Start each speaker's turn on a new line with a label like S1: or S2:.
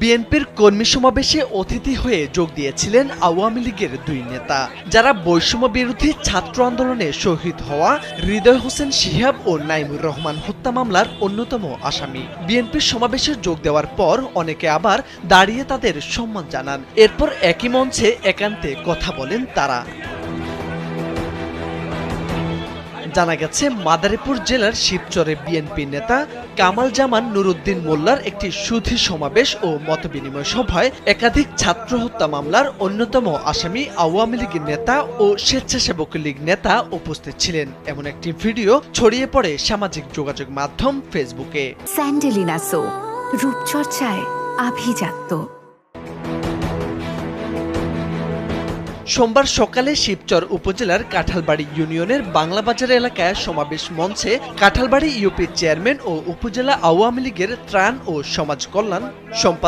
S1: বিএনপির কর্মী সমাবেশে অতিথি হয়ে যোগ দিয়েছিলেন আওয়ামী লীগের দুই নেতা, যারা বৈষম্য বিরোধী ছাত্র আন্দোলনে শহীদ হওয়া হৃদয় হোসেন শিহাব ও নাইমুর রহমান হত্যা মামলার অন্যতম আসামি। বিএনপির সমাবেশে যোগ দেওয়ার পর অনেকে আবার দাঁড়িয়ে তাদের সম্মান জানান। এরপর একই মঞ্চে একান্তে কথা বলেন তারা। জানা গেছে, মাদারীপুর জেলার শিবচরে বিএনপি নেতা কামাল জামান নুরুদ্দিন মোল্লার একটি সুধী সমাবেশ ও মতবিনিময় সভায় একাধিক ছাত্র হত্যা মামলার অন্যতম আসামি আওয়ামী লীগের নেতা ও স্বেচ্ছাসেবক লীগ নেতা উপস্থিত ছিলেন। এমন একটি ভিডিও ছড়িয়ে পড়ে সামাজিক যোগাযোগ মাধ্যম ফেসবুকে।
S2: স্যান্ডেলিনা সো, রূপচর্চায় আভিজাত্য।
S1: সোমবার সকালে শিবচর উপজেলার কাঁঠালবাড়ি ইউনিয়নের বাংলাবাজার এলাকায় সমাবেশ মঞ্চে কাঁঠালবাড়ি ইউপির চেয়ারম্যান ও উপজেলা আওয়ামী লীগের ত্রাণ ও সমাজ কল্যাণ সম্পাদক